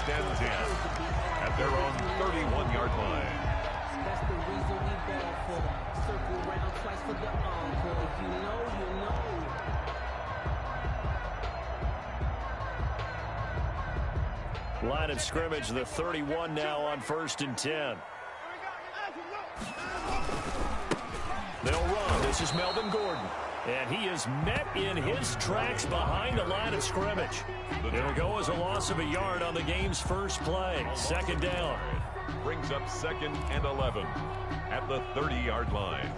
first and 10 at their own 31-yard line. That's the reason we ball for. Circle round twice for the encore. If you know, you know. Line of scrimmage, the 31 now on first and 10. They'll run. This is Melvin Gordon. And he is met in his tracks behind the line of scrimmage. It'll go as a loss of a yard on the game's first play. Second down. Brings up 2nd and 11 at the 30-yard line.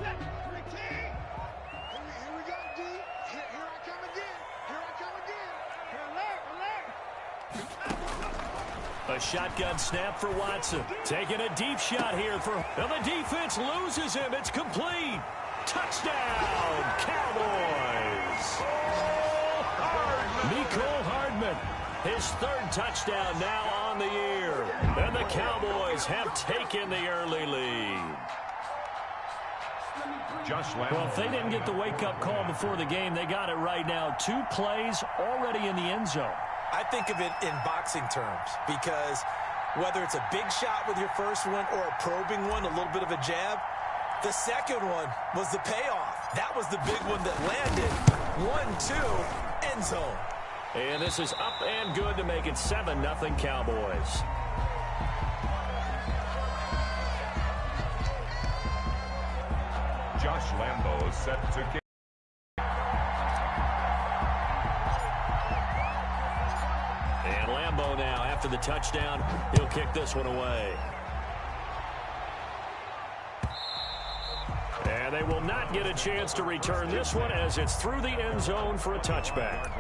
A shotgun snap for Watson. Taking a deep shot here and the defense loses him. It's complete. Touchdown, Cowboys. Mecole Hardman, his 3rd touchdown now on the year. And the Cowboys have taken the early lead. Well, if they didn't get the wake-up call before the game, they got it right now. 2 plays already in the end zone. I think of it in boxing terms because whether it's a big shot with your first one or a probing one, a little bit of a jab, the second one was the payoff. That was the big one that landed. 1-2, end zone. And this is up and good to make it 7-0 Cowboys. Josh Lambo set to kick. And Lambo now, after the touchdown, he'll kick this one away. And they will not get a chance to return this one as it's through the end zone for a touchback.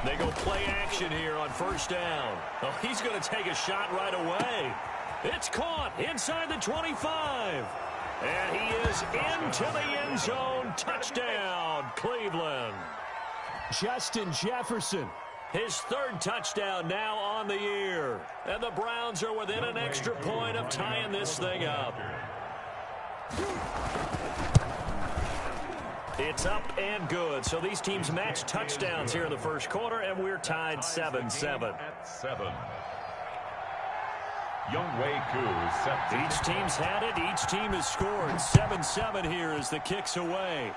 They go play action here on first down. Oh, he's going to take a shot right away. It's caught inside the 25. And he is into the end zone. Touchdown, Cleveland. Justin Jefferson, his 3rd touchdown now on the year. And the Browns are within an extra point of tying this thing up. It's up and good. So these teams match touchdowns here in the first quarter, and we're tied 7-7. At 7. Younghoe Koo set. Each team's had it. Each team has scored. 7-7 here as the kick's away.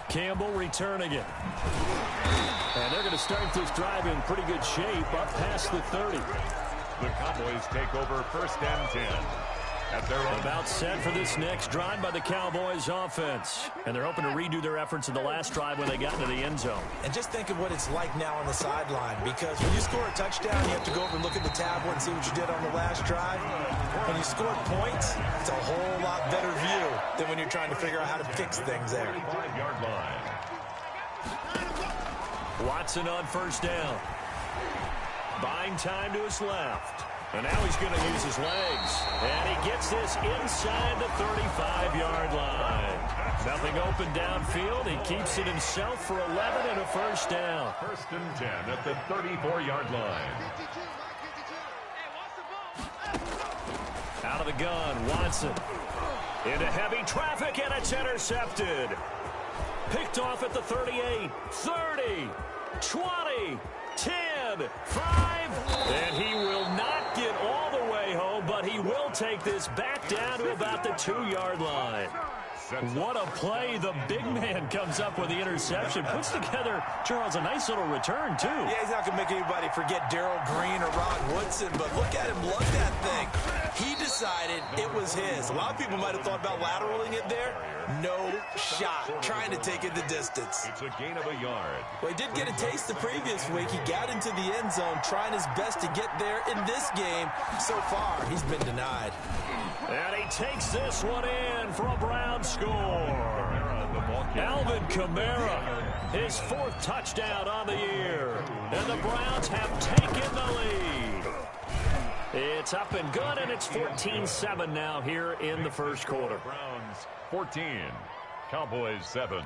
Campbell returning it. And they're going to start this drive in pretty good shape up past the 30. The Cowboys take over first and 10. About set for this next drive by the Cowboys offense. And they're hoping to redo their efforts in the last drive when they got into the end zone. And just think of what it's like now on the sideline, because when you score a touchdown, you have to go over and look at the tablet and see what you did on the last drive. When you score points, it's a whole lot better view than when you're trying to figure out how to fix things there. 5-yard line. Watson on first down. Buying time to his left. And now he's going to use his legs. And he gets this inside the 35-yard line. Nothing open downfield. He keeps it himself for 11 and a first down. First and 10 at the 34-yard line. Out of the gun, Watson. Into heavy traffic, and it's intercepted. Picked off at the 38, 30, 20, 10, 5. And he will not get all the way home, but he will take this back down to about the 2-yard line. What a play. The big man comes up with the interception. Puts together, Charles, a nice little return, too. Yeah, he's not going to make anybody forget Darrell Green or Ron Woodson, but look at him lug that thing. He decided it was his. A lot of people might have thought about lateraling it there. No shot. Trying to take it the distance. It's a gain of a yard. Well, he did get a taste the previous week. He got into the end zone, trying his best to get there in this game. So far, he's been denied. And he takes this one in for a Brown score. Alvin Kamara, his 4th touchdown on the year. And the Browns have taken the lead. It's up and good, and it's 14-7 now here in the first quarter. Browns 14, Cowboys 7.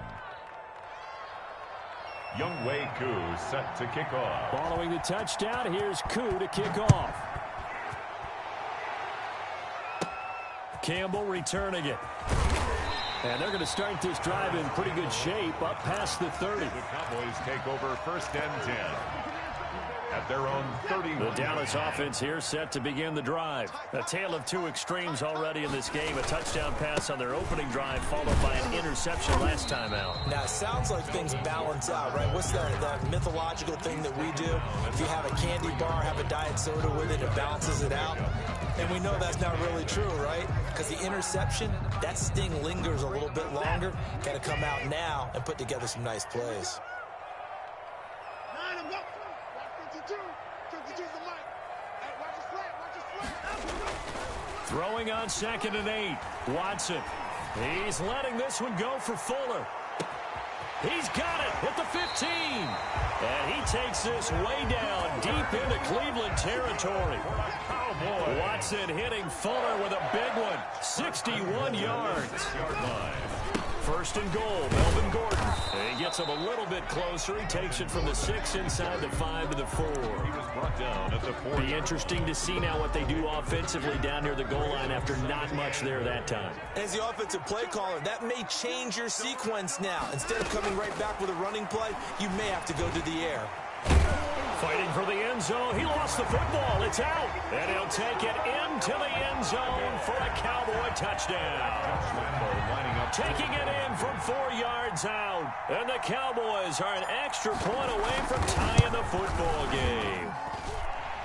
Younghoe Koo set to kick off. Following the touchdown, here's Koo to kick off. Campbell returning it. And they're going to start this drive in pretty good shape up past the 30. The Cowboys take over 1st and 10. At their own 30. The Dallas offense here set to begin the drive. A tale of two extremes already in this game. A touchdown pass on their opening drive followed by an interception last time out. Now, it sounds like things balance out, right? What's that mythological thing that we do? If you have a candy bar, have a diet soda with it, it balances it out. And we know that's not really true, right? Because the interception, that sting lingers a little bit longer. Got to come out now and put together some nice plays. Throwing on 2nd and 8. Watson. He's letting this one go for Fuller. He's got it at the 15. And he takes this way down deep into Cleveland territory. Watson hitting Fuller with a big one. 61 yards. 1st and goal, Melvin Gordon. And he gets him a little bit closer. He takes it from the 6 inside the 5 to the 4. He was brought down at the 4. Be interesting to see now what they do offensively down near the goal line after not much there that time. As the offensive play caller, that may change your sequence now. Instead of coming right back with a running play, you may have to go to the air. Fighting for the end zone. He lost the football. It's out. And he'll take it into the end zone for a Cowboy touchdown. Taking it in from 4 yards out. And the Cowboys are an extra point away from tying the football game.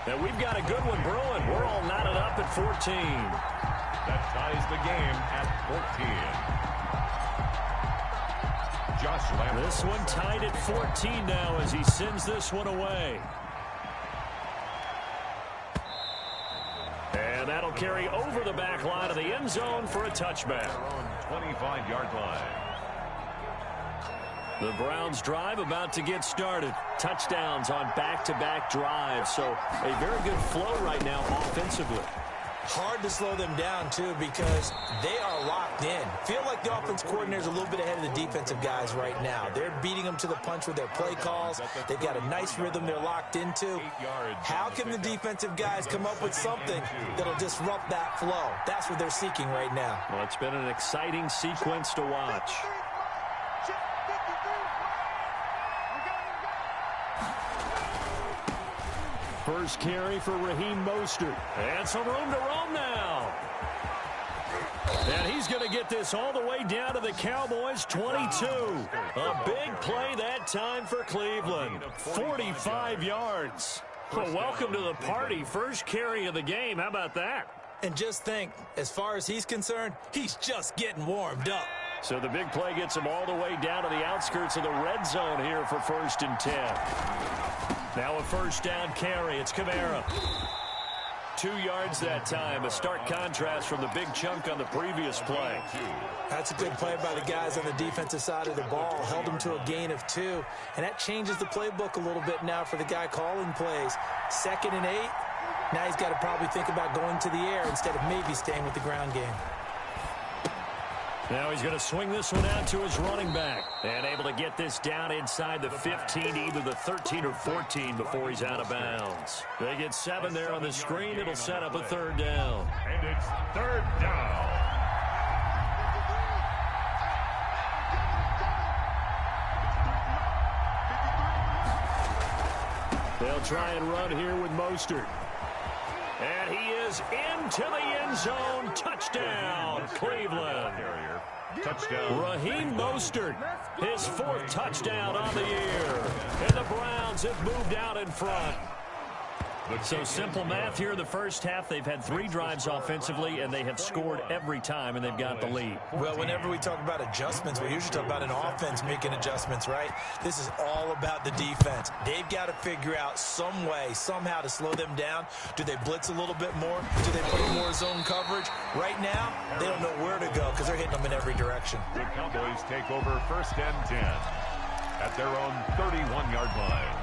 And we've got a good one brewing. We're all knotted up at 14. That ties the game at 14. Josh Lambo. This one tied at 14 now as he sends this one away. And that'll carry over the back line of the end zone for a touchback. 25-yard line. The Browns drive about to get started. Touchdowns on back-to-back drives. So a very good flow right now offensively. Hard to slow them down, too, because they are locked in. Feel like the offense coordinator's a little bit ahead of the defensive guys right now. They're beating them to the punch with their play calls. They've got a nice rhythm they're locked into. How can the defensive guys come up with something that'll disrupt that flow? That's what they're seeking right now. Well, it's been an exciting sequence to watch. First carry for Raheem Mostert. And some room to roam now. And he's going to get this all the way down to the Cowboys' 22. A big play that time for Cleveland. 45 yards. Well, welcome to the party. First carry of the game. How about that? And just think, as far as he's concerned, he's just getting warmed up. So the big play gets him all the way down to the outskirts of the red zone here for 1st and 10. Now a first down carry. It's Kamara. 2 yards that time. A stark contrast from the big chunk on the previous play. That's a good play by the guys on the defensive side of the ball. Held them to a gain of 2. And that changes the playbook a little bit now for the guy calling plays. 2nd and 8. Now he's got to probably think about going to the air instead of maybe staying with the ground game. Now he's going to swing this one out to his running back. And able to get this down inside the 15, either the 13 or 14 before he's out of bounds. They get 7 there on the screen. It'll set up a 3rd down. And it's 3rd down. They'll try and run here with Mostert. And he is into the end zone. Touchdown, Cleveland. Touchdown. Raheem Mostert, his 4th touchdown on the year. And the Browns have moved out in front. So simple math here in the first half. They've had 3 drives offensively, and they have scored every time, and they've got the lead. Well, whenever we talk about adjustments, we usually talk about an offense making adjustments, right? This is all about the defense. They've got to figure out some way, somehow to slow them down. Do they blitz a little bit more? Do they play more zone coverage? Right now, they don't know where to go because they're hitting them in every direction. The Cowboys take over 1st and 10 at their own 31-yard line.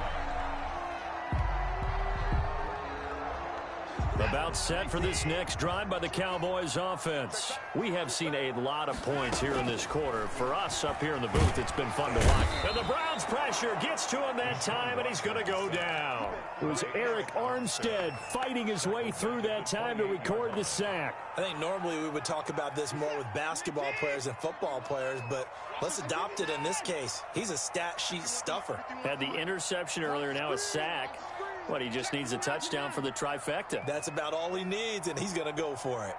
About set for this next drive by the Cowboys offense. We have seen a lot of points here in this quarter. For us up here in the booth, it's been fun to watch. And the Browns pressure gets to him that time, and he's going to go down. It was Eric Armstead fighting his way through that time to record the sack. I think normally we would talk about this more with basketball players and football players, but let's adopt it in this case. He's a stat sheet stuffer. Had the interception earlier, now a sack. What, he just needs a touchdown for the trifecta. That's about all he needs, and he's going to go for it.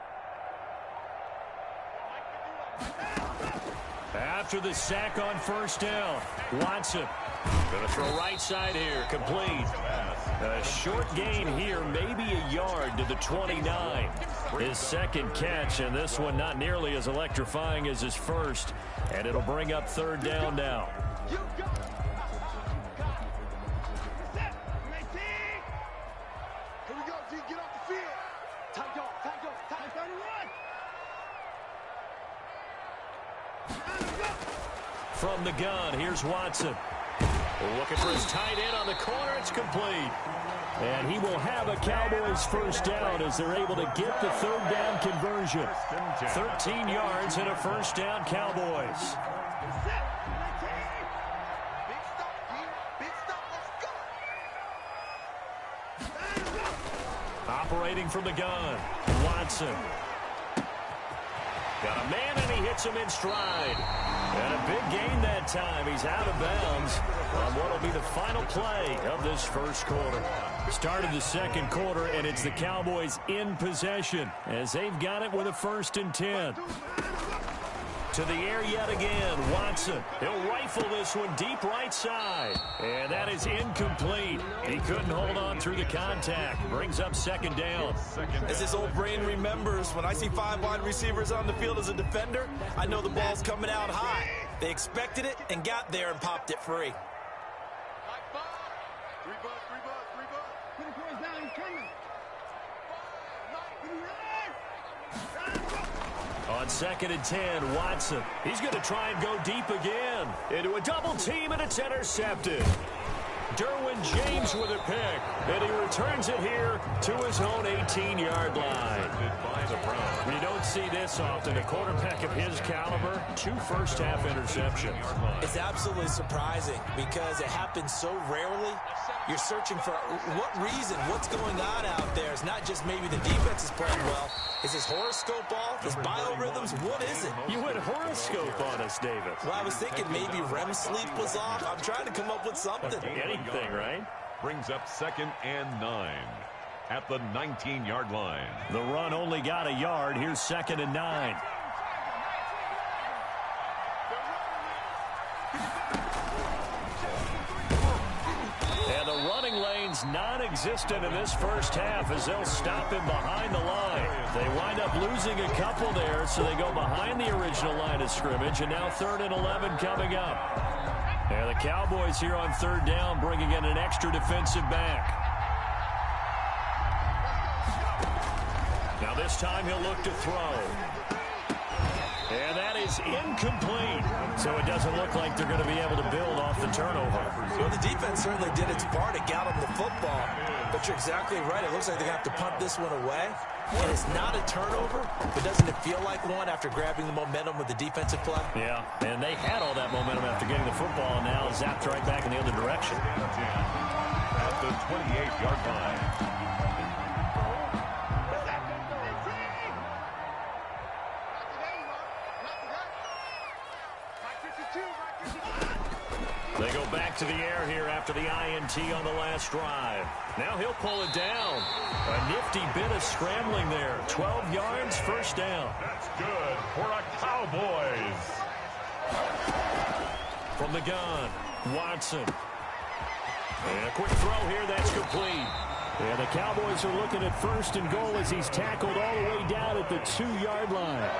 After the sack on first down, Watson going to throw right side here, complete. A short gain here, maybe a yard to the 29. His second catch, and this one not nearly as electrifying as his first. And it'll bring up third down now. From the gun, here's Watson. Looking for his tight end on the corner. It's complete. And he will have a Cowboys first down as they're able to get the third down conversion. 13 yards and a first down, Cowboys. Operating from the gun, Watson. Got a man, and he hits him in stride. And a big gain that time. He's out of bounds on what will be the final play of this first quarter. Start of the second quarter, and it's the Cowboys in possession as they've got it with a 1st and 10. To the air yet again, Watson. He'll rifle this one deep right side. And that is incomplete. He couldn't hold on through the contact. Brings up second down. As his old brain remembers, when I see 5 wide receivers on the field as a defender, I know the ball's coming out high. They expected it and got there and popped it free. On 2nd and 10, Watson. He's going to try and go deep again. Into a double team, and it's intercepted. Derwin James with a pick, and he returns it here to his own 18-yard line. You don't see this often. A quarterback of his caliber, 2 first-half interceptions. It's absolutely surprising because it happens so rarely. You're searching for what reason, what's going on out there. It's not just maybe the defense is playing well. Is his horoscope off? His biorhythms? What is it? You went horoscope on us, David. Well, I was thinking maybe REM sleep was off. I'm trying to come up with something. Anything, right? Brings up 2nd and 9 at the 19-yard line. The run only got a yard. Here's 2nd and 9. And the running lane's non-existent in this first half as they'll stop him behind the line. They wind up losing a couple there, so they go behind the original line of scrimmage, and now 3rd and 11 coming up. And the Cowboys here on 3rd down bringing in an extra defensive back. Now this time he'll look to throw. And that is incomplete. So it doesn't look like they're going to be able to build off the turnover. Well, the defense certainly did its part. It got them the football. But you're exactly right. It looks like they're going to have to punt this one away. And it's not a turnover, but doesn't it feel like one after grabbing the momentum with the defensive play? Yeah, and they had all that momentum after getting the football, and now zapped right back in the other direction. At the 28-yard line. They go back to the air here after the INT on the last drive. Now he'll pull it down. A nifty bit of scrambling there. 12 yards, first down. That's good for the Cowboys. From the gun, Watson. And a quick throw here, that's complete. And the Cowboys are looking at 1st and goal as he's tackled all the way down at the 2-yard line.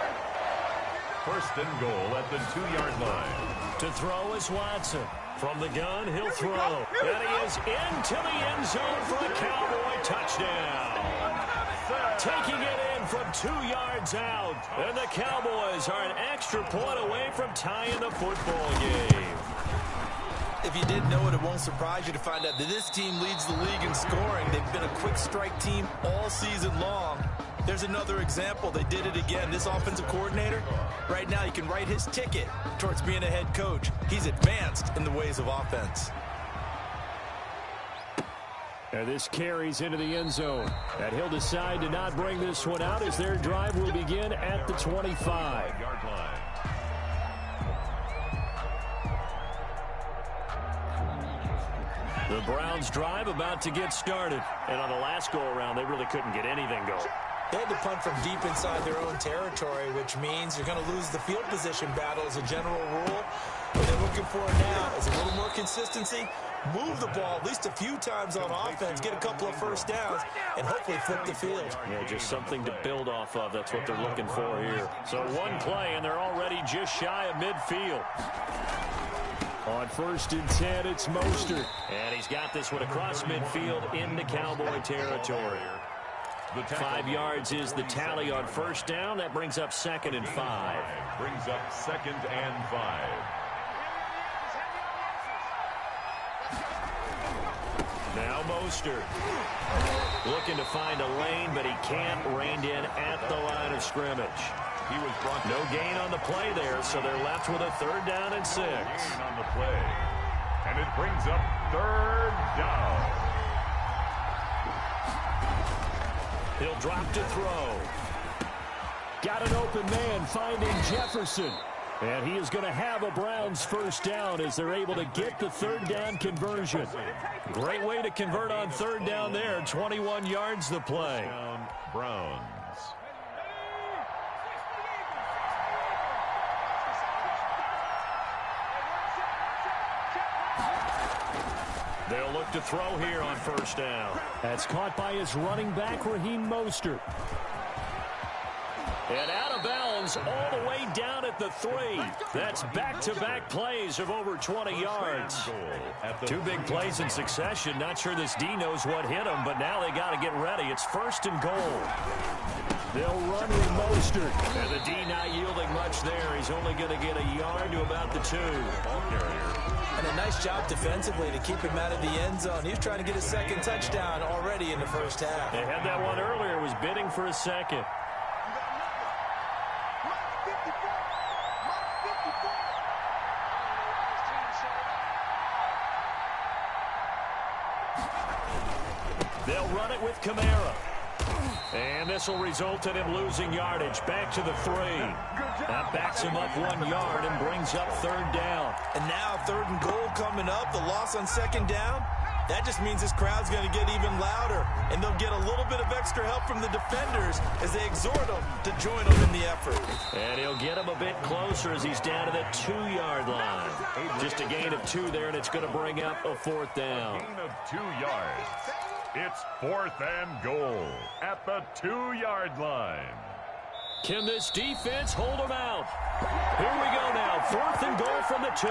1st and goal at the 2-yard line. To throw is Watson. From the gun, he'll throw. And he is into the end zone for a Cowboy touchdown. Taking it in from 2 yards out. And the Cowboys are an extra point away from tying the football game. if you didn't know it, it won't surprise you to find out that this team leads the league in scoring. They've been a quick strike team all season long. There's another example. They did it again. This offensive coordinator, right now, you can write his ticket towards being a head coach. He's advanced in the ways of offense. And this carries into the end zone. And he'll decide to not bring this one out as their drive will begin at the 25-yard line. The Browns drive about to get started. And on the last go-around, they really couldn't get anything going. They had to punt from deep inside their own territory, which means you're going to lose the field position battle as a general rule. What they're looking for now is a little more consistency, move the ball at least a few times on offense, get a couple of first downs, and hopefully flip the field. Yeah, just something to build off of. That's what they're looking for here. So one play, and they're already just shy of midfield. On 1st and 10, it's Mostert. And he's got this one across midfield into Cowboy territory. 5 yards is the tally on 1st down. That brings up 2nd and 5. Brings up 2nd and 5. Now Mostert. Looking to find a lane, but he can't rein in at the line of scrimmage. He was brought no gain on the play there, so they're left with a 3rd down and 6. No gain on the play. And it brings up 3rd down. He'll drop to throw. Got an open man finding Jefferson. And he is going to have a Browns 1st down as they're able to get the 3rd down conversion. Great way to convert on 3rd down there. 21 yards the play. Browns. They'll look to throw here on 1st down. That's caught by his running back, Raheem Mostert. And out of bounds all the way down at the 3. That's back-to-back plays of over 20 yards. 2 big plays in succession. Not sure this D knows what hit him, but now they got to get ready. It's 1st and goal. They'll run with Mostert. And the D not yielding much there. He's only going to get a yard to about the 2. Ball carrier. And a nice job defensively to keep him out of the end zone. He was trying to get his 2nd touchdown already in the 1st half. They had that one earlier. Was bidding for a 2nd. They'll run it with Kamara. And this will result in him losing yardage. Back to the 3. That backs him up 1 yard and brings up 3rd down. And now 3rd and goal coming up. The loss on 2nd down. That just means this crowd's going to get even louder. And they'll get a little bit of extra help from the defenders as they exhort them to join them in the effort. And he'll get him a bit closer as he's down to the 2-yard line. Just a gain of 2 there, and it's going to bring up a 4th down. Gain of 2 yards. It's 4th and goal at the 2-yard line. Can this defense hold them out? Here we go now. 4th and goal from the 2.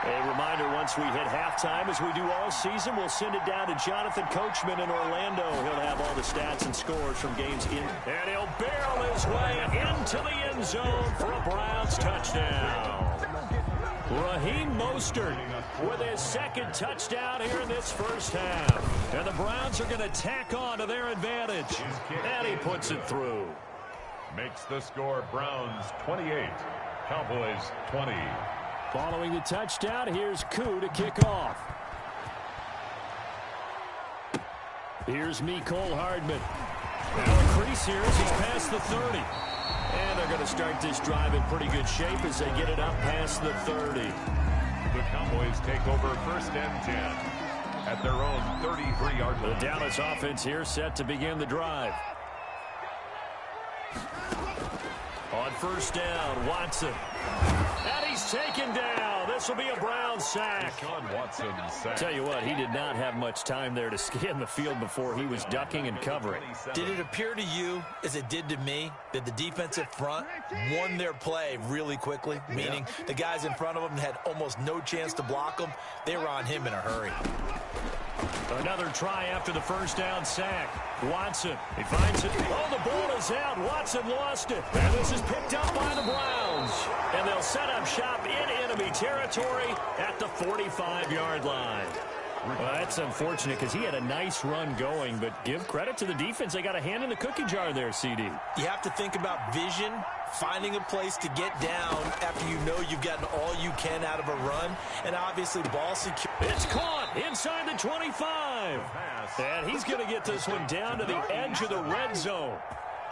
A reminder, once we hit halftime, as we do all season, we'll send it down to Jonathan Coachman in Orlando. He'll have all the stats and scores from games in. And he'll barrel his way into the end zone for a Browns touchdown. Raheem Mostert with his 2nd touchdown here in this 1st half. And the Browns are going to tack on to their advantage. And he puts it through. Makes the score Browns 28, Cowboys 20. Following the touchdown, here's Koo to kick off. Here's Mecole Hardman. Now a crease here as he's past the 30. And they're going to start this drive in pretty good shape as they get it up past the 30. The Cowboys take over 1st and 10 at their own 33-yard line. The Dallas offense here set to begin the drive. On 1st down, Watson. And he's taken down. This will be a Brown sack. Deshaun Watson sack. Tell you what, he did not have much time there to scan the field before he was ducking and covering. Did it appear to you, as it did to me, that the defensive front won their play really quickly? Meaning the guys in front of them had almost no chance to block him. They were on him in a hurry. Another try after the first down sack. Watson, he finds it. Oh, the ball is out. Watson lost it. And this is picked up by the Browns. And they'll set up shop in enemy territory at the 45-yard line. Well, that's unfortunate because he had a nice run going, but give credit to the defense. They got a hand in the cookie jar there, CD. You have to think about vision, finding a place to get down after you know you've gotten all you can out of a run, and obviously ball secure. It's caught inside the 25. And he's going to get this one down to the edge of the red zone.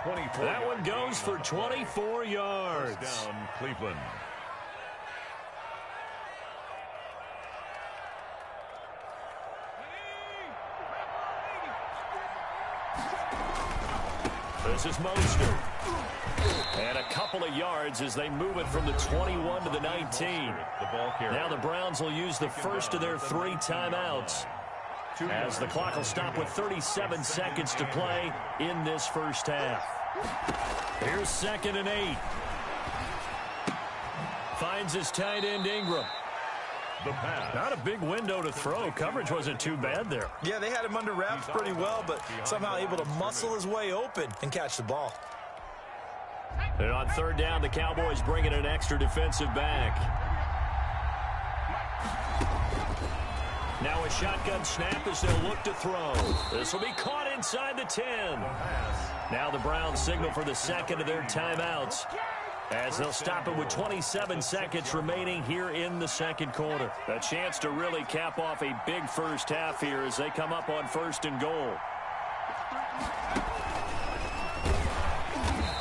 That one goes for 24 yards. Down, Cleveland. This is Mostert. And a couple of yards as they move it from the 21 to the 19. Now the Browns will use the first of their 3 timeouts, as the clock will stop with 37 seconds to play in this first half. Here's 2nd and 8. Finds his tight end Ingram. The pass. Not a big window to throw. Coverage wasn't too bad there. Yeah, they had him under wraps pretty well, but somehow able to muscle his way open and catch the ball. And on 3rd down, the Cowboys bring in an extra defensive back. Now a shotgun snap as they'll look to throw. This will be caught inside the 10. Now the Browns signal for the second of their timeouts, as they'll stop it with 27 seconds remaining here in the second quarter. A chance to really cap off a big first half here as they come up on 1st and goal.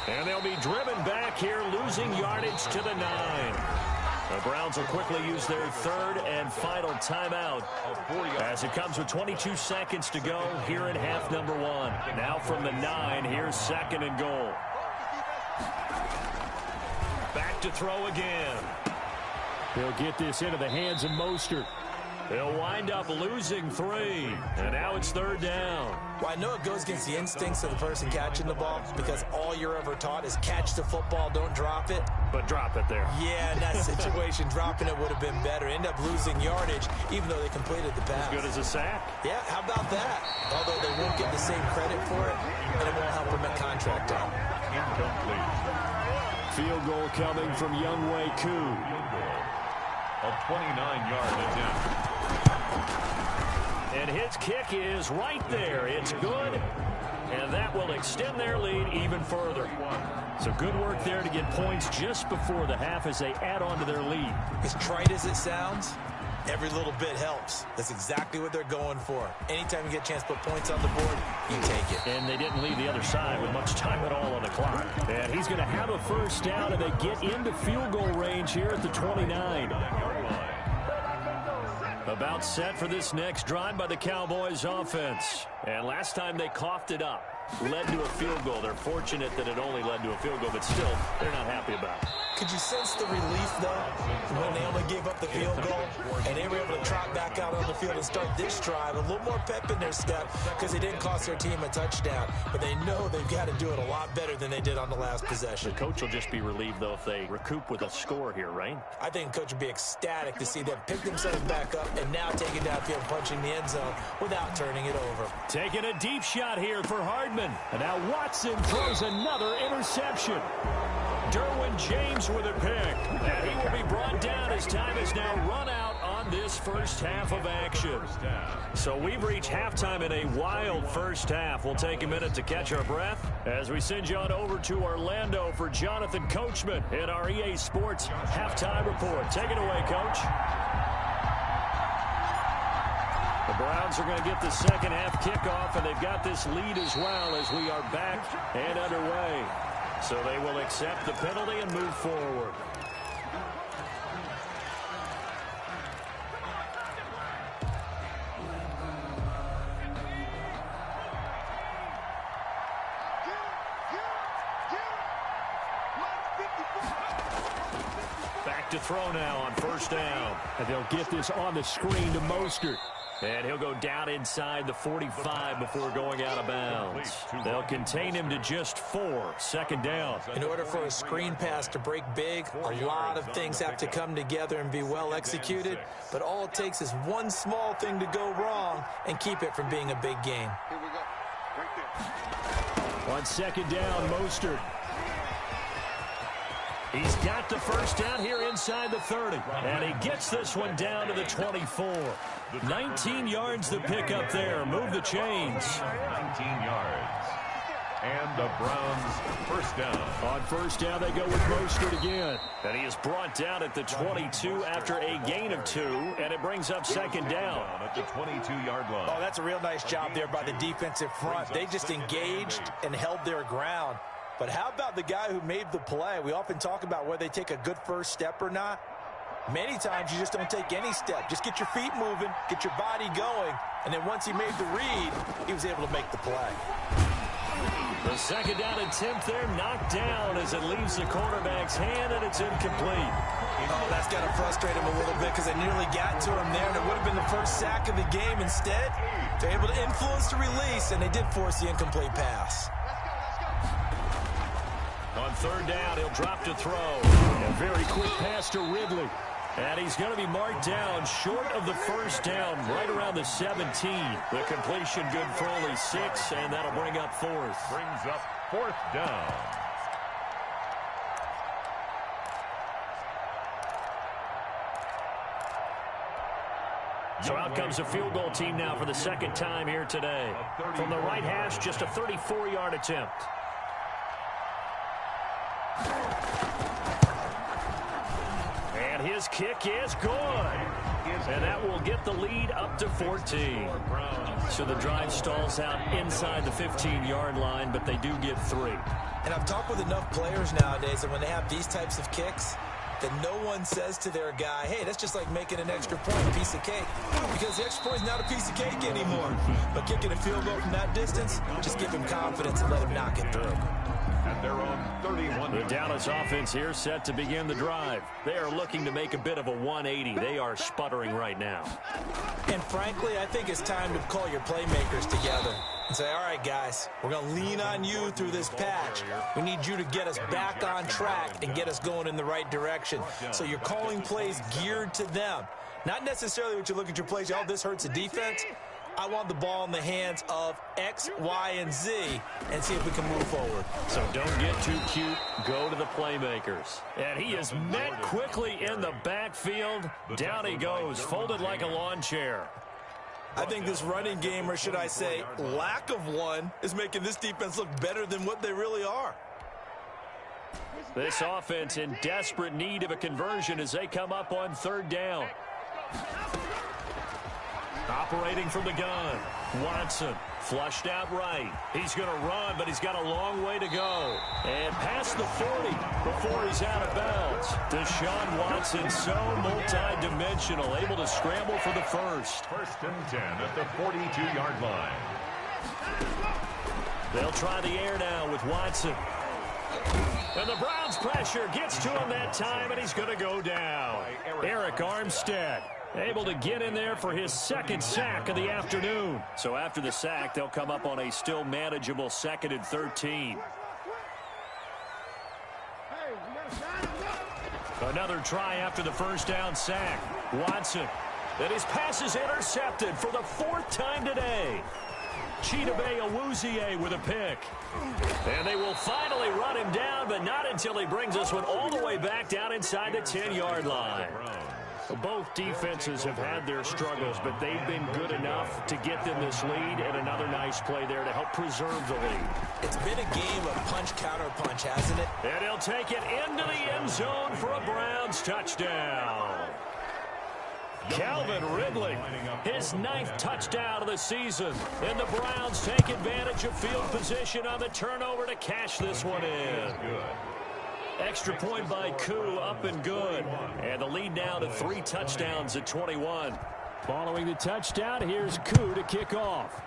And they'll be driven back here, losing yardage to the 9. The Browns will quickly use their 3rd and final timeout, as it comes with 22 seconds to go here in half number 1. Now from the 9, here's 2nd and goal. Back to throw again. He'll get this into the hands of Mostert. They'll wind up losing 3. And now it's 3rd down. Well, I know it goes against the instincts of the person catching the ball, because all you're ever taught is catch the football, don't drop it. But drop it there. Yeah, in that situation, dropping it would have been better. End up losing yardage, even though they completed the pass. As good as a sack. Yeah, how about that? Although they won't get the same credit for it, and it won't help them at contract time. Incomplete. Field goal coming from Younghoe Koo. A 29-yard attempt. And his kick is right there. It's good, and that will extend their lead even further. So good work there to get points just before the half as they add on to their lead. As trite as it sounds, every little bit helps. That's exactly what they're going for. Anytime you get a chance to put points on the board, you take it. And they didn't leave the other side with much time at all on the clock. And he's going to have a first down, and they get into field goal range here at the 29. About set for this next drive by the Cowboys offense. And last time they coughed it up, led to a field goal. They're fortunate that it only led to a field goal, but still, they're not happy about it. Could you sense the relief, though, when they only gave up the field goal and they were able to trot back out on the field and start this drive? A little more pep in their step because they didn't cost their team a touchdown. But they know they've got to do it a lot better than they did on the last possession. The coach will just be relieved, though, if they recoup with a score here, right? I think the coach would be ecstatic to see them pick themselves back up and now taking downfield, punching the end zone without turning it over. Taking a deep shot here for Hardman. And now Watson throws another interception. Derwin James with a pick. And he will be brought down as time is now run out on this first half of action. So we've reached halftime in a wild first half. We'll take a minute to catch our breath as we send you on over to Orlando for Jonathan Coachman in our EA Sports Halftime Report. Take it away, Coach. The Browns are going to get the second half kickoff, and they've got this lead as well as we are back and underway. So they will accept the penalty and move forward. Back to to throw now on first down. And they'll get this on the screen to Mostert. And he'll go down inside the 45 before going out of bounds. They'll contain him to just 4. Second down. In order for a screen pass to break big, a lot of things have to come together and be well executed. But all it takes is one small thing to go wrong and keep it from being a big game. Here we go. Right there. On second down, Mostert. He's got the first down here inside the 30. And he gets this one down to the 24. 19 yards to pick up there. Move the chains. 19 yards. And the Browns first down. On first down, they go with Mostert again. And he is brought down at the 22 after a gain of 2. And it brings up second down. At the 22-yard line. Oh, that's a real nice job there by the defensive front. They just engaged and held their ground. But how about the guy who made the play? We often talk about whether they take a good first step or not. Many times you just don't take any step. Just get your feet moving, get your body going, and then once he made the read, he was able to make the play. The second down attempt there knocked down as it leaves the quarterback's hand, and it's incomplete. Oh, that's got to frustrate him a little bit because they nearly got to him there, and it would have been the first sack of the game. Instead, they're able to influence the release, and they did force the incomplete pass. On third down, he'll drop to throw. A very quick pass to Ridley. And he's going to be marked down short of the first down, right around the 17. The completion good for only 6, and that'll bring up 4th. Brings up 4th down. So out comes a field goal team now for the second time here today. From the right hash, just a 34-yard attempt. And his kick is good. And that will get the lead up to 14. So the drive stalls out inside the 15-yard line, but they do get 3. And I've talked with enough players nowadays that when they have these types of kicks, that no one says to their guy, hey, that's just like making an extra point, a piece of cake. Because the extra point is not a piece of cake anymore. But kicking a field goal from that distance, just give him confidence and let him knock it through. At their own 31. The Dallas offense here set to begin the drive. They are looking to make a bit of a 180. They are sputtering right now. And frankly, I think it's time to call your playmakers together and say, all right, guys, we're going to lean on you through this patch. We need you to get us back on track and get us going in the right direction. So you're calling plays geared to them. Not necessarily what you look at your plays, oh, this hurts the defense. I want the ball in the hands of X, Y, and Z and see if we can move forward. So don't get too cute. Go to the playmakers. And he is met quickly in the backfield. Down he goes, folded like a lawn chair. I think this running game, or should I say lack of one, is making this defense look better than what they really are. This offense in desperate need of a conversion as they come up on third down. Operating from the gun, Watson flushed out right. He's going to run, but he's got a long way to go. And past the 40 before he's out of bounds. Deshaun Watson, so multi-dimensional, able to scramble for the first. 1st and 10 at the 42-yard line. They'll try the air now with Watson. And the Browns pressure gets to him that time, and he's going to go down. Eric Armstead able to get in there for his second sack of the afternoon. So after the sack, they'll come up on a still manageable 2nd and 13. Another try after the first down sack. Watson. And his pass is intercepted for the 4th time today. Chidobe Awuzie with a pick. And they will finally run him down, but not until he brings this one all the way back down inside the 10-yard line. Both defenses have had their struggles, but they've been good enough to get them this lead, and another nice play there to help preserve the lead. It's been a game of punch-counter-punch, hasn't it? And he'll take it into the end zone for a Browns touchdown. Calvin Ridley, his 9th touchdown of the season. And the Browns take advantage of field position on the turnover to cash this one in. Extra point by Koo, up and good. And the lead now to 3 touchdowns at 21. Following the touchdown, here's Koo to kick off.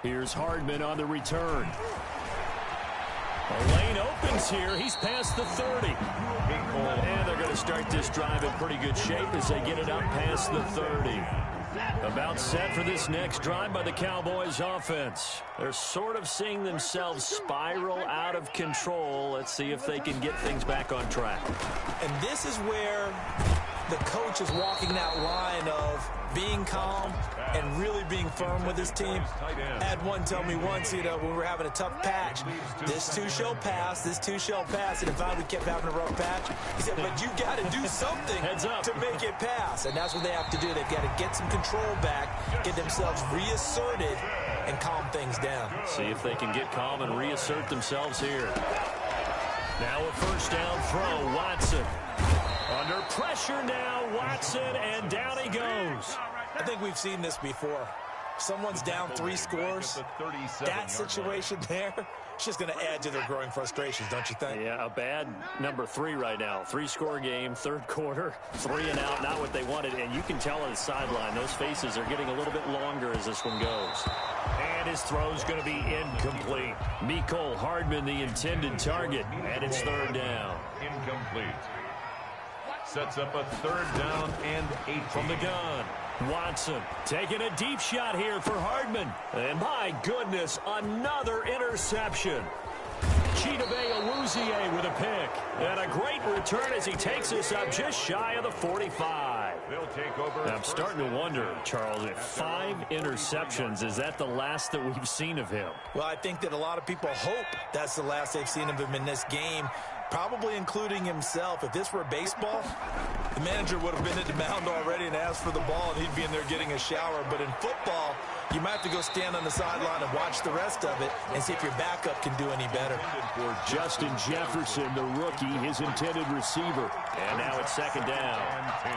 Here's Hardman on the return. The lane opens here. He's past the 30. And they're going to start this drive in pretty good shape as they get it up past the 30. About set for this next drive by the Cowboys offense. They're sort of seeing themselves spiral out of control. Let's see if they can get things back on track. And this is where the coach is walking that line of being calm and really being firm with his team. I had one tell me once, when we were having a tough patch, this too shall pass, this too shall pass. And if we kept having a rough patch, he said, but you got to do something to make it pass. And that's what they have to do. They've got to get some control back, get themselves reasserted, and calm things down. See if they can get calm and reassert themselves here. Now a first down throw, Watson. Under pressure now, Watson, and down he goes. I think we've seen this before. Someone's down 3 scores. That situation there, it's just going to add to their growing frustrations, don't you think? Yeah, a bad number 3 right now. 3-score game, third quarter, 3 and out, not what they wanted. And you can tell on the sideline, those faces are getting a little bit longer as this one goes. And his throw's going to be incomplete. Mecole Hardman, the intended target, and it's third down. Incomplete. Sets up a third down and 8 from the gun. Watson taking a deep shot here for Hardman. And my goodness, another interception. Chidobe Awuzie with a pick. And a great return as he takes us up just shy of the 45. They'll take over. I'm starting to wonder, Charles, if 5 interceptions, is that the last that we've seen of him? Well, I think that a lot of people hope that's the last they've seen of him in this game, probably including himself. If this were baseball, the manager would have been at the mound already and asked for the ball, and he'd be in there getting a shower. But in football, you might have to go stand on the sideline and watch the rest of it and see if your backup can do any better. Justin Jefferson, the rookie, his intended receiver. And now it's second down. And 10.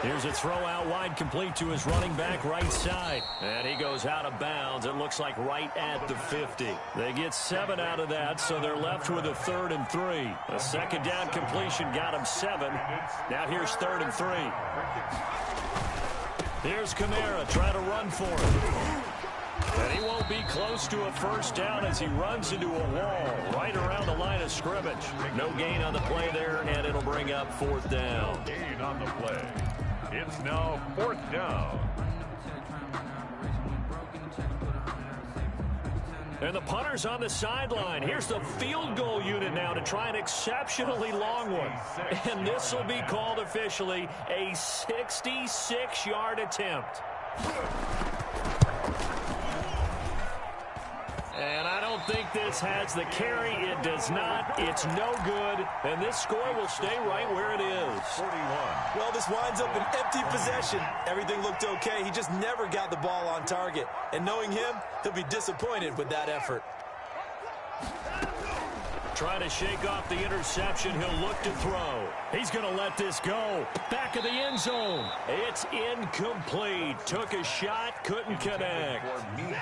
Here's a throw out wide, complete to his running back right side. And he goes out of bounds. It looks like right at the 50. They get 7 out of that, so they're left with a 3rd and 3. A second down completion got him 7. Now here's 3rd and 3. Here's Kamara trying to run for him. And he won't be close to a first down as he runs into a wall right around the line of scrimmage. No gain on the play there, and it'll bring up 4th down. Gain on the play. It's now 4th down. And the punter's on the sideline. Here's the field goal unit now to try an exceptionally long one. And this will be called officially a 66-yard attempt. And I don't think this has the carry. It does not. It's no good. And this score will stay right where it is. 41. Well, this winds up an empty possession. Everything looked okay. He just never got the ball on target. And knowing him, he'll be disappointed with that effort. Trying to shake off the interception. He'll look to throw. He's going to let this go. Back of the end zone. It's incomplete. Took a shot, couldn't connect.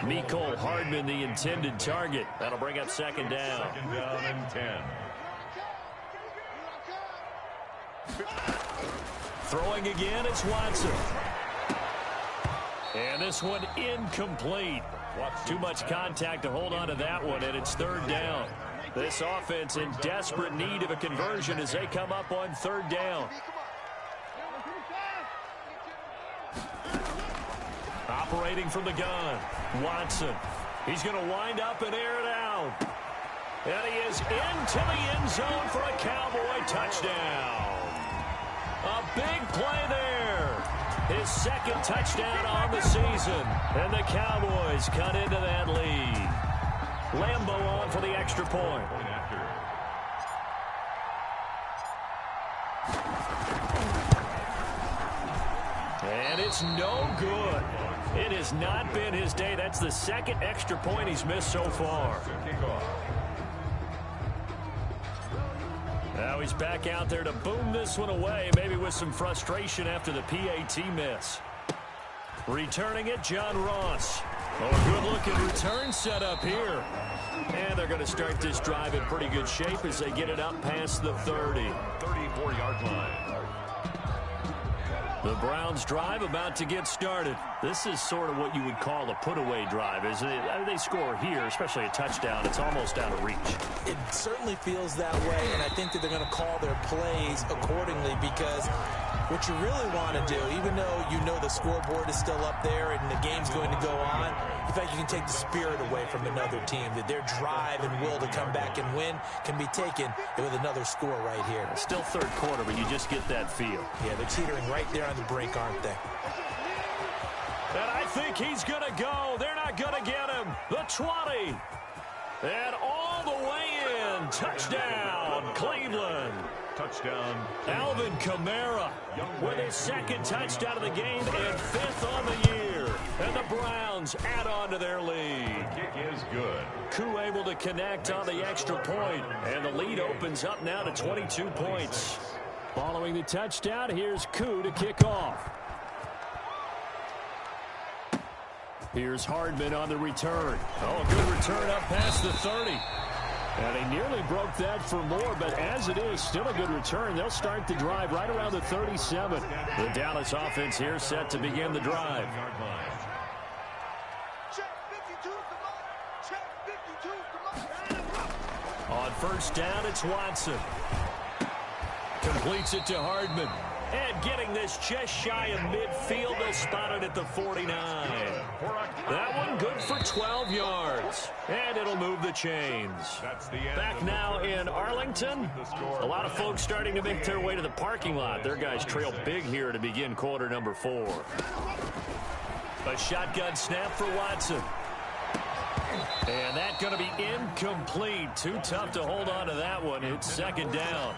Mecole Hardman, the intended target. That'll bring up second down. Second down and 10. Throwing again, it's Watson. And this one incomplete. Too much contact to hold on to that one, and it's 3rd down. This offense in desperate need of a conversion as they come up on 3rd down. Operating from the gun, Watson. He's going to wind up and air it out. And he is into the end zone for a Cowboy touchdown. A big play there. His 2nd touchdown on the season. And the Cowboys cut into that lead. Lambo on for the extra point. And it's no good. It has not been his day. That's the 2nd extra point he's missed so far. Now he's back out there to boom this one away, maybe with some frustration after the PAT miss. Returning it, John Ross. Oh, a good-looking return set up here. And they're going to start this drive in pretty good shape as they get it up past the 30. 34-yard line. The Browns drive about to get started. This is sort of what you would call a put-away drive, isn't it? I mean, they score here, especially a touchdown. It's almost out of reach. It certainly feels that way, and I think that they're going to call their plays accordingly because what you really want to do, even though you know the scoreboard is still up there and the game's going to go on, in fact, you can take the spirit away from another team, that their drive and will to come back and win can be taken with another score right here. Still third quarter, but you just get that feel. Yeah, they're teetering right there on the brink, aren't they? And I think he's going to go. They're not going to get him. The 20. And all the way in. Touchdown, Cleveland. Touchdown. Alvin Kamara with his second touchdown of the game and fifth on the year. And the Browns add on to their lead. Kick is good. Koo able to connect on the extra point. And the lead opens up now to 22 points. Following the touchdown, here's Koo to kick off. Here's Hardman on the return. Oh, good return up past the 30. And he nearly broke that for more, but as it is, still a good return. They'll start the drive right around the 37. The Dallas offense here set to begin the drive. On first down, it's Watson. Completes it to Hardman. And getting this just shy of midfield, they'll spot it at the 49. That one good for 12 yards. And it'll move the chains. Back now in Arlington. A lot of folks starting to make their way to the parking lot. Their guys trail big here to begin quarter number 4. A shotgun snap for Watson. And that's going to be incomplete. Too tough to hold on to that one. It's second down.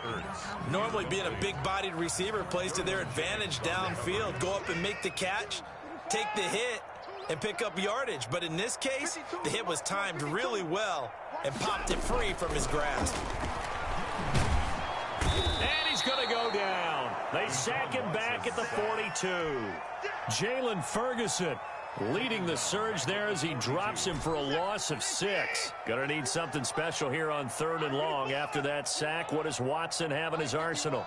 Normally being a big-bodied receiver plays to their advantage downfield. Go up and make the catch, take the hit, and pick up yardage. But in this case, the hit was timed really well and popped it free from his grasp. And he's going to go down. They sack him back at the 42. Jalen Ferguson leading the surge there as he drops him for a loss of 6. Gonna need something special here on 3rd and long after that sack. What does Watson have in his arsenal?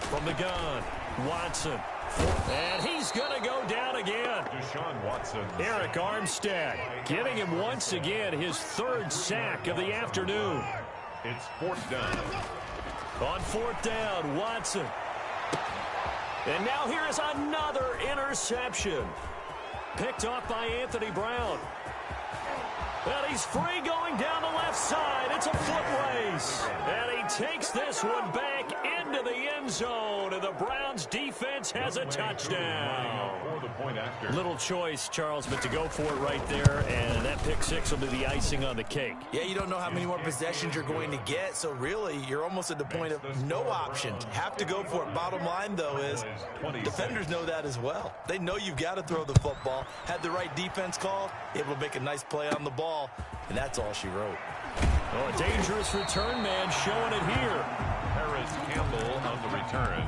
From the gun, Watson. And he's gonna go down again. Deshaun Watson. Eric Armstead getting him once again his 3rd sack of the afternoon. It's 4th down. On 4th down, Watson. And now here is another interception. Picked off by Anthony Brown. And he's free going down the left side. It's a foot race. And he takes this one back into the end zone. And the Browns defense has a touchdown. Little choice, Charles, but to go for it right there. And that pick 6 will be the icing on the cake. Yeah, you don't know how many more possessions you're going to get. So really, you're almost at the point of no options. Have to go for it. Bottom line, though, is defenders know that as well. They know you've got to throw the football. Had the right defense called, able to make a nice play on the ball. And that's all she wrote. Oh, a dangerous return man showing it here. Harris Campbell on the return.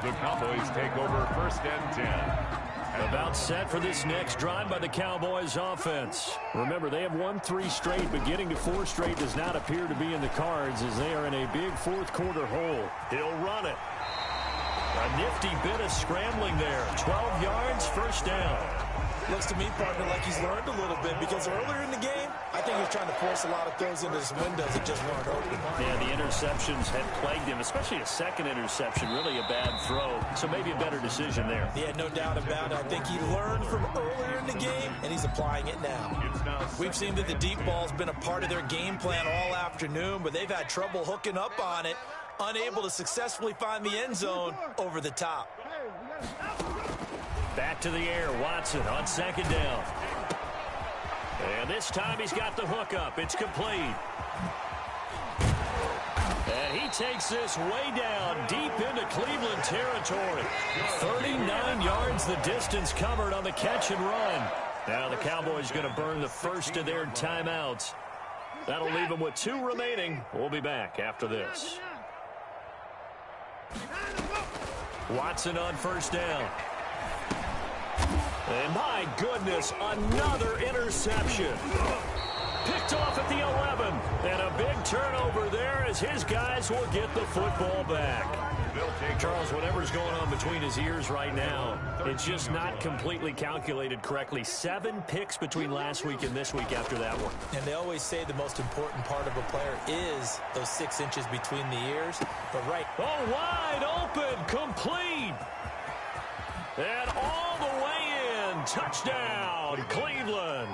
The Cowboys take over 1st and 10. About set for this next drive by the Cowboys offense. Remember, they have won 3 straight, but getting to 4 straight does not appear to be in the cards as they are in a big 4th quarter hole. He'll run it. A nifty bit of scrambling there. 12 yards, 1st down. Looks to me, partner, like he's learned a little bit because earlier in the game, I think he was trying to force a lot of throws into his windows that just weren't open. Yeah, the interceptions had plagued him, especially a second interception, really a bad throw. So maybe a better decision there. Yeah, no doubt about it. I think he learned from earlier in the game, and he's applying it now. We've seen that the deep ball's been a part of their game plan all afternoon, but they've had trouble hooking up on it, unable to successfully find the end zone over the top. Back to the air, Watson on 2nd down. And this time he's got the hook up. It's complete. And he takes this way down, deep into Cleveland territory. 39 yards the distance covered on the catch and run. Now the Cowboys going to burn the first of their timeouts. That'll leave them with 2 remaining. We'll be back after this. Watson on 1st down. And my goodness, another interception. Picked off at the 11. And a big turnover there as his guys will get the football back. Charles, whatever's going on between his ears right now, it's just not completely calculated correctly. 7 picks between last week and this week after that one. And they always say the most important part of a player is those 6 inches between the ears. But right. Oh, wide open, complete. And all the way in. Touchdown, Cleveland.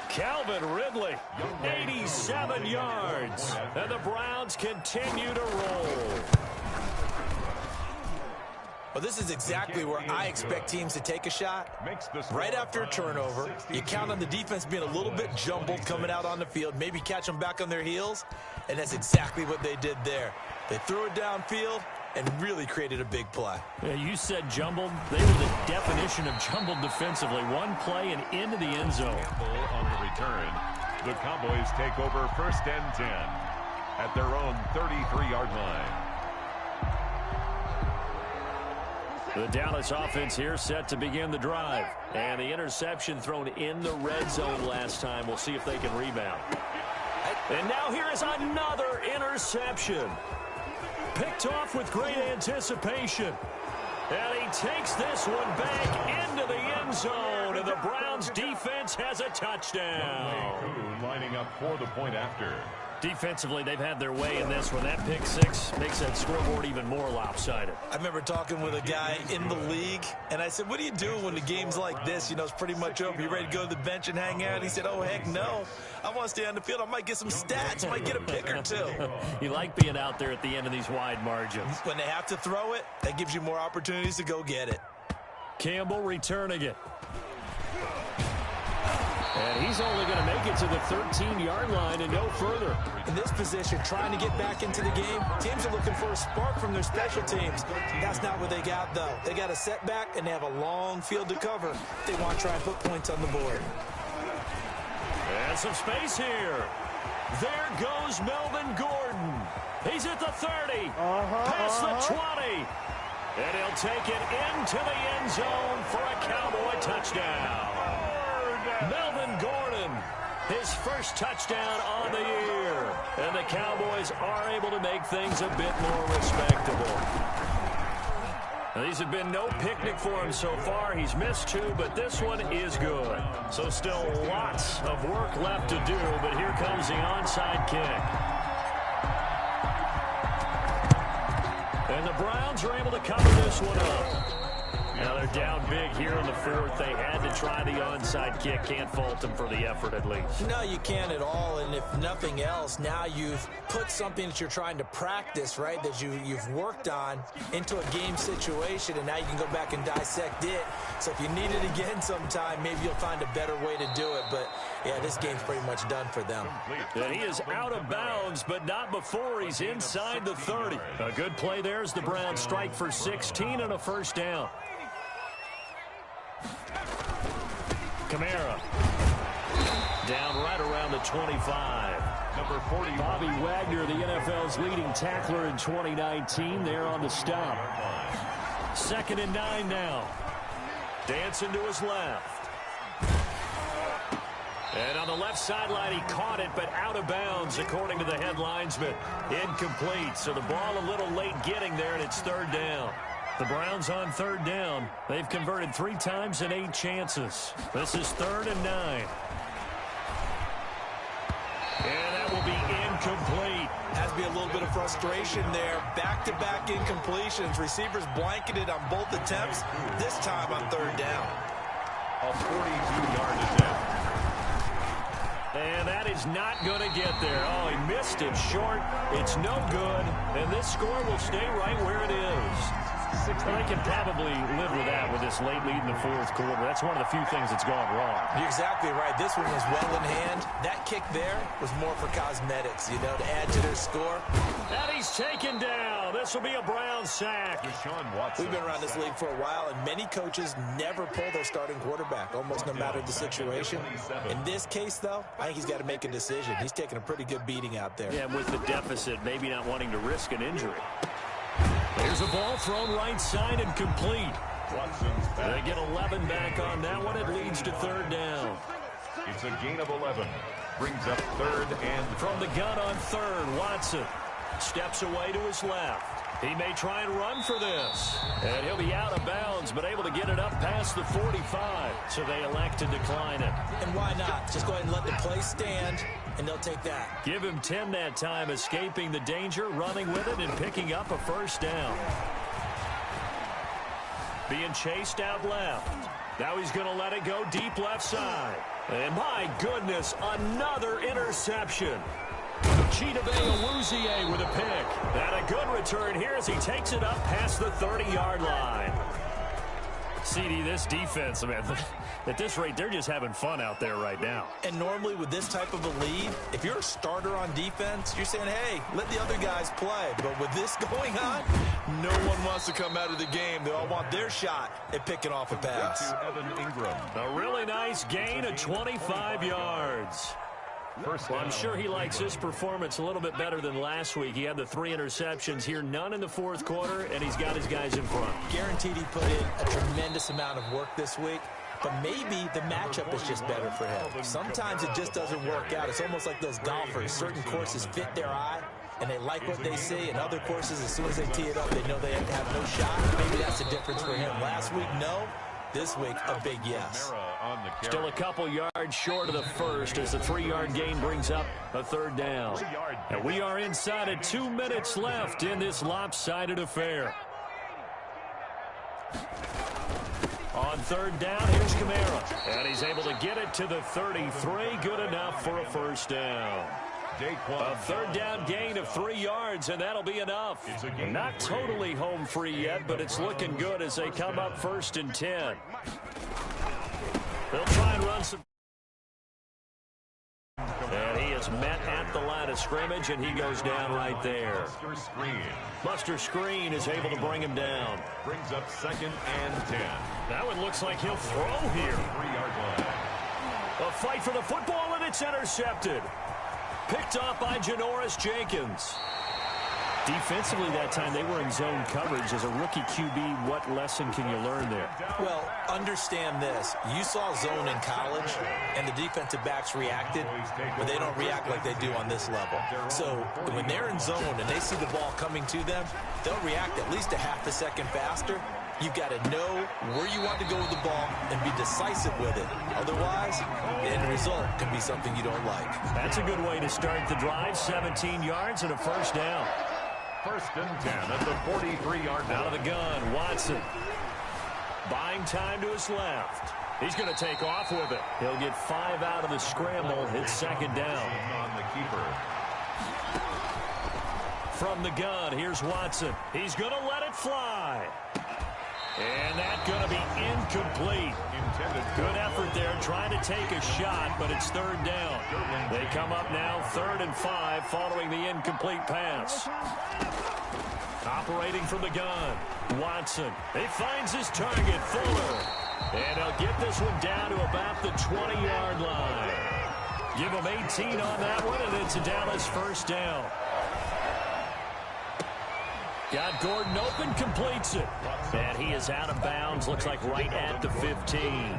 Calvin Ridley, 87 yards. And the Browns continue to roll. Well, this is exactly where I expect teams to take a shot. Right after a turnover, you count on the defense being a little bit jumbled coming out on the field, maybe catch them back on their heels, and that's exactly what they did there. They threw it downfield and really created a big play. Yeah, you said jumbled. They were the definition of jumbled defensively. One play and into the end zone. On the return, the Cowboys take over 1st and 10 at their own 33-yard line. The Dallas offense here set to begin the drive. And the interception thrown in the red zone last time. We'll see if they can rebound. And now here is another interception. Picked off with great anticipation. And he takes this one back into the end zone. And the Browns defense has a touchdown. Lining up for the point after. Defensively, they've had their way in this one. That pick 6 makes that scoreboard even more lopsided. I remember talking with a guy in the league, and I said, what do you do when the game's like this? You know, it's pretty much over. You ready to go to the bench and hang out? He said, oh, heck no. I want to stay on the field. I might get some stats. Might get a pick or 2. You like being out there at the end of these wide margins. When they have to throw it, that gives you more opportunities to go get it. Campbell returning it. And he's only going to make it to the 13-yard line and no further. In this position, trying to get back into the game, teams are looking for a spark from their special teams. That's not what they got, though. They got a setback, and they have a long field to cover. They want to try and put points on the board. And some space here. There goes Melvin Gordon. He's at the 30, past the 20. And he'll take it into the end zone for a Cowboy touchdown. Melvin Gordon, his first touchdown on the year. And the Cowboys are able to make things a bit more respectable. Now, these have been no picnic for him so far. He's missed 2, but this one is good. So still lots of work left to do, but here comes the onside kick. And the Browns are able to cover this one up. Now they're down big here in the 4th. They had to try the onside kick. Can't fault them for the effort at least. No, you can't at all. And if nothing else, now you've put something that you're trying to practice, right, that you've worked on into a game situation, and now you can go back and dissect it. So if you need it again sometime, maybe you'll find a better way to do it. But, yeah, this game's pretty much done for them. And he is out of bounds, but not before he's inside the 30. A good play there as the Browns strike for 16 and a first down. Kamara down right around the 25. Number 40, Bobby Wagner, the NFL's leading tackler in 2019, there on the stop. 2nd and 9 now. Dancing to his left. And on the left sideline, he caught it, but out of bounds, according to the head linesman. Incomplete, so the ball a little late getting there, and it's 3rd down. The Browns on 3rd down. They've converted 3 times in 8 chances. This is 3rd and 9. And that will be incomplete. Has to be a little bit of frustration there. Back-to-back incompletions. Receivers blanketed on both attempts. This time on 3rd down. a 42-yard attempt. And that is not going to get there. Oh, he missed it short. It's no good. And this score will stay right where it is. Well, they can probably live with that with this late lead in the 4th quarter. That's one of the few things that's gone wrong. You're exactly right. This one was well in hand. That kick there was more for cosmetics, you know, to add to their score. And he's taken down. This will be a Brown sack. Deshaun Watson. We've been around this league for a while, and many coaches never pull their starting quarterback, almost no matter the situation. In this case, though, I think he's got to make a decision. He's taking a pretty good beating out there. Yeah, with the deficit, maybe not wanting to risk an injury. Here's a ball thrown right side and complete. Watson's They back. get 11 back on that one. It leads to third down. It's a gain of 11. Brings up third and From the gun on third, Watson steps away to his left. He may try and run for this. And he'll be out of bounds, but able to get it up past the 45. So they elect to decline it. And why not? Just go ahead and let the play stand, and they'll take that. Give him 10 that time, escaping the danger, running with it, and picking up a first down. Being chased out left. Now he's going to let it go deep left side. And my goodness, another interception. Chidobe Awuzie with a pick. And a good return here as he takes it up past the 30-yard line. CD, this defense, man, at this rate, they're just having fun out there right now. And normally with this type of a lead, if you're a starter on defense, you're saying, hey, let the other guys play. But with this going on, no one wants to come out of the game. They all want their shot at picking off a pass. to Evan Ingram. A really nice gain of 25 yards. First Well, I'm down. sure he likes his performance a little bit better than last week. He had the 3 interceptions here, none in the fourth quarter, and he's got his guys in front. Guaranteed he put in a tremendous amount of work this week, but maybe the matchup is just better for him. Sometimes it just doesn't work out. It's almost like those golfers. Certain courses fit their eye, and they like what they see, and other courses, as soon as they tee it up, they know they have no shot. Maybe that's the difference for him. Last week, no. This week, a big yes. On the carry. Still a couple yards short of the first as the 3-yard gain brings up a third down. And we are inside of 2 minutes left in this lopsided affair. On third down, here's Kamara. And he's able to get it to the 33. Good enough for a first down. A third down gain of 3 yards, and that'll be enough. Not totally home free yet, but it's looking good as they come up first and 10. They'll try and run some. And he is met at the line of scrimmage, and he goes down right there. Buster Screen is able to bring him down. Brings up second and 10. Now it looks like he'll throw here. 3-yard line. A fight for the football, and it's intercepted. Picked off by Janoris Jenkins. Defensively that time, they were in zone coverage. As a rookie QB, what lesson can you learn there? Well, understand this. You saw zone in college, and the defensive backs reacted, but they don't react like they do on this level. So when they're in zone and they see the ball coming to them, they'll react at least a half a second faster. You've got to know where you want to go with the ball and be decisive with it. Otherwise, the end result can be something you don't like. That's a good way to start the drive. 17 yards and a first down. First and 10 at the 43-yard line. Out of the gun, Watson. Buying time to his left. He's going to take off with it. He'll get 5 out of the scramble. It's second down. On the keeper. From the gun, here's Watson. He's going to let it fly. And that's going to be incomplete. Good effort there trying to take a shot, but it's third down. They come up now 3rd and 5 following the incomplete pass. Operating from the gun, Watson. He finds his target, Fuller. And he'll get this one down to about the 20-yard line. Give him 18 on that one, and it's a Dallas first down. Got Gordon open, completes it. And he is out of bounds, looks like right at the 15.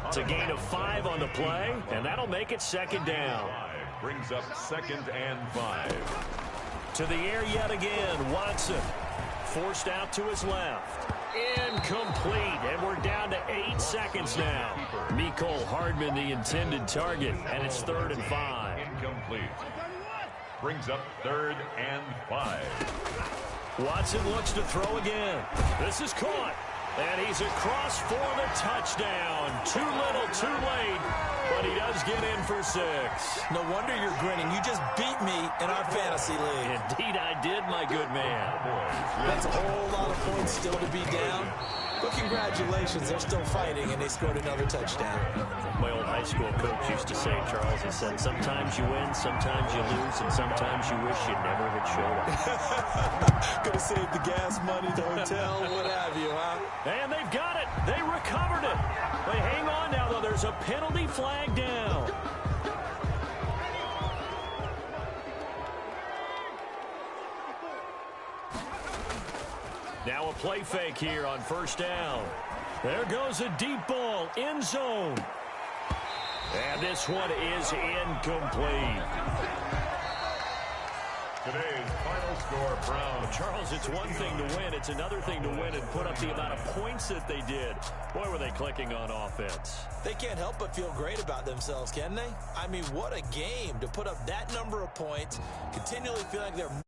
It's a gain of 5 on the play, and that'll make it second down. Brings up second and 5. To the air yet again, Watson. Forced out to his left. Incomplete, and we're down to 8 seconds now. Mecole Hardman, the intended target, and it's 3rd and 5. Incomplete. Brings up 3rd and 5. Watson looks to throw again. This is caught. And he's across for the touchdown. Too little, too late. But he does get in for 6. No wonder you're grinning. You just beat me in our fantasy league. Indeed I did, my good man. That's a whole lot of points still to be down. But congratulations, they're still fighting, and they scored another touchdown. My old high school coach used to say, Charles, he said, sometimes you win, sometimes you lose, and sometimes you wish you never had showed up. Could have saved the gas money, the hotel, what have you, huh? And they've got it. They recovered it. They hang on now, though. There's a penalty flag down. Now a play fake here on first down. There goes a deep ball, end zone. And this one is incomplete. Today's final score, Browns. Charles, it's one thing to win. It's another thing to win and put up the amount of points that they did. Boy, were they clicking on offense. They can't help but feel great about themselves, can they? I mean, what a game to put up that number of points, continually feeling like they're